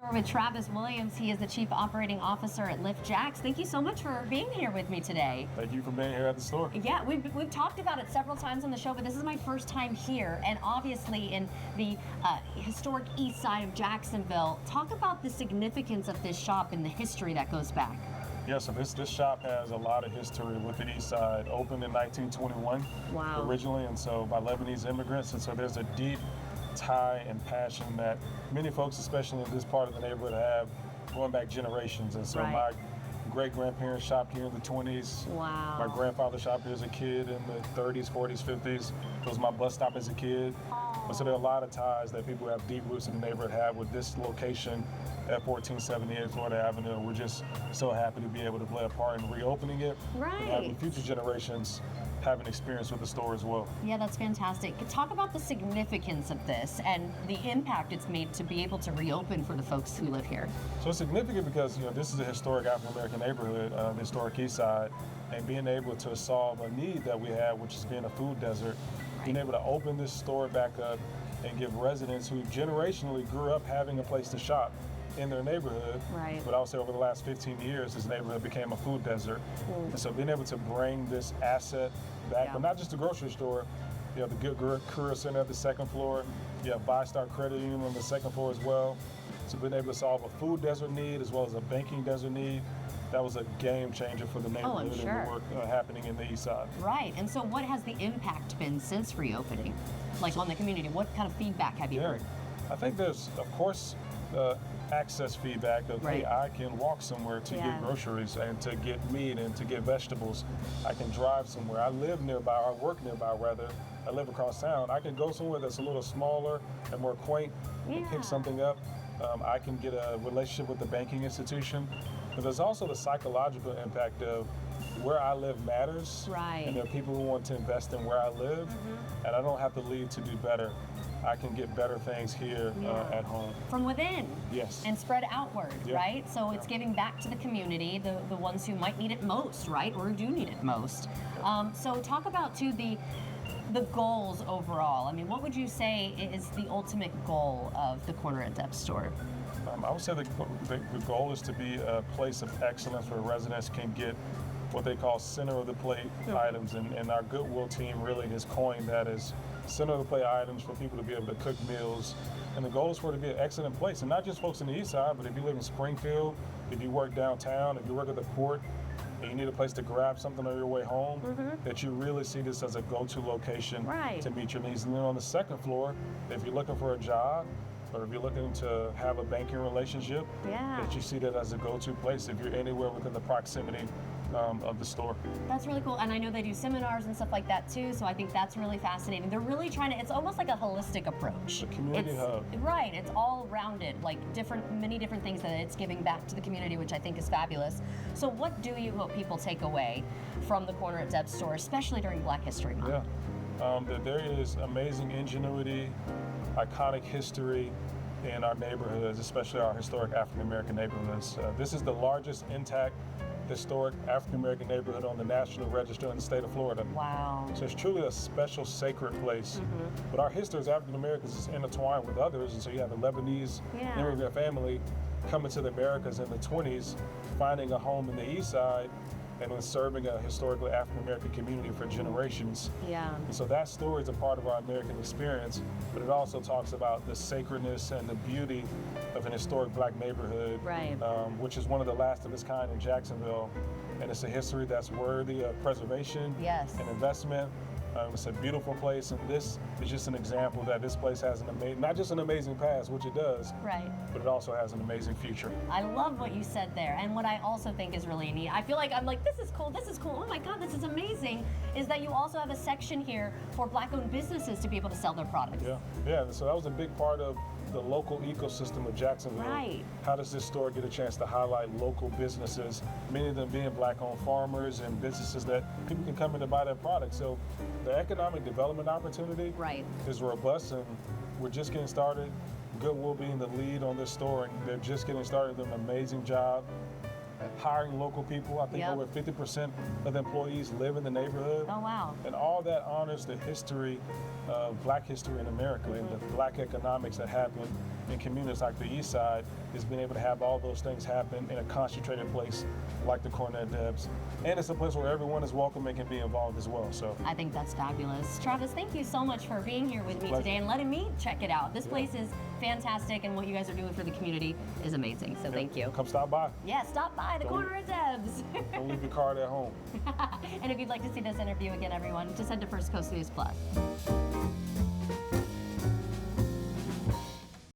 We're with Travis Williams. He is the Chief Operating Officer at Lift Jacks. Thank you so much for being here with me today. Thank you for being here at the store. Yeah, we've talked about it several times on the show, but this is my first time here, and obviously in the historic east side of Jacksonville. Talk about the significance of this shop and the history that goes back. Yeah, so this shop has a lot of history with the east side. Opened in 1921 originally, and so by Lebanese immigrants, and so there's a deep tie and passion that many folks, especially in this part of the neighborhood, have going back generations. And so my great-grandparents shopped here in the 20s. Wow. My grandfather shopped here as a kid in the 30s, 40s, 50s. It was my bus stop as a kid. And so there are a lot of ties that people who have deep roots in the neighborhood have with this location at 1478 Florida Avenue. We're just so happy to be able to play a part in reopening it and having future generations have an experience with the store as well. Yeah, that's fantastic. Talk about the significance of this and the impact it's made to be able to reopen for the folks who live here. So it's significant because this is a historic African-American neighborhood, the historic east side, and being able to solve a need that we have, which is being a food desert, being able to open this store back up and give residents who generationally grew up having a place to shop in their neighborhood, but also over the last 15 years, this neighborhood became a food desert. And so being able to bring this asset back, but not just the grocery store, you have the Good Career Center at the second floor, you have ViStar Credit Union on the second floor as well. So being able to solve a food desert need as well as a banking desert need, that was a game changer for the neighborhood and the work happening in the east side. Right, and so what has the impact been since reopening? Like on the community, what kind of feedback have you heard? I think there's, of course, access feedback of, hey, I can walk somewhere to get groceries and to get meat and to get vegetables. I can drive somewhere. I live nearby, or work nearby rather. I live across town. I can go somewhere that's a little smaller and more quaint and pick something up. I can get a relationship with the banking institution. But there's also the psychological impact of where I live matters. And there are people who want to invest in where I live, and I don't have to leave to do better. I can get better things here at home. From within. Yes. And spread outward, right? So it's giving back to the community, the ones who might need it most, right? Or who do need it most. So talk about, too, the goals overall. I mean, what would you say is the ultimate goal of the Corner at Debs store? I would say the goal is to be a place of excellence where residents can get what they call center of the plate items, and our Goodwill team really has coined that as center of the plate items for people to be able to cook meals. And the goal is for it to be an excellent place, and not just folks in the east side, but if you live in Springfield, if you work downtown, if you work at the port, and you need a place to grab something on your way home, that you really see this as a go-to location to meet your needs. And then on the second floor, if you're looking for a job, or if you're looking to have a banking relationship, that you see that as a go-to place if you're anywhere within the proximity of the store. That's really cool, and I know they do seminars and stuff like that too, so I think that's really fascinating. They're really trying to, it's almost like a holistic approach. A community hub. Right, it's all rounded, like many different things that it's giving back to the community, which I think is fabulous. So what do you hope people take away from the Corner at Debs store, especially during Black History Month? That there is amazing ingenuity, iconic history in our neighborhoods, especially our historic African-American neighborhoods. This is the largest intact historic African-American neighborhood on the National Register in the state of Florida. Wow. So it's truly a special, sacred place. But our history as African-Americans is intertwined with others, and so you have a Lebanese immigrant family coming to the Americas in the 20s, finding a home in the east side, and then serving a historically African-American community for generations. And so that story is a part of our American experience, but it also talks about the sacredness and the beauty of an historic Black neighborhood, which is one of the last of its kind in Jacksonville. And it's a history that's worthy of preservation and investment. It's a beautiful place, and this is just an example that this place has not just an amazing past, which it does, but it also has an amazing future. I love what you said there, and what I also think is really neat, I feel like I'm like, this is cool, oh my God, this is amazing, is that you also have a section here for Black-owned businesses to be able to sell their products. So that was a big part of the local ecosystem of Jacksonville. How does this store get a chance to highlight local businesses, many of them being Black-owned farmers and businesses that people can come in to buy their products? So the economic development opportunity is robust, and we're just getting started. Goodwill being the lead on this store, and they're just getting started, doing an amazing job. hiring local people. I think Yep. over 50% of the employees live in the neighborhood. Oh, wow. And all that honors the history of Black history in America and the Black economics that happen in communities like the East Side, is being able to have all those things happen in a concentrated place like the Cornett Debs. And it's a place where everyone is welcome and can be involved as well. So I think that's fabulous. Travis, thank you so much for being here with me Pleasure. today and letting me check it out. This place is fantastic, and what you guys are doing for the community is amazing. So thank you. Come stop by. Yeah, stop by the Don't- corner of Debs. Don't leave your card at home. And if you'd like to see this interview again, everyone, just head to First Coast News Plus.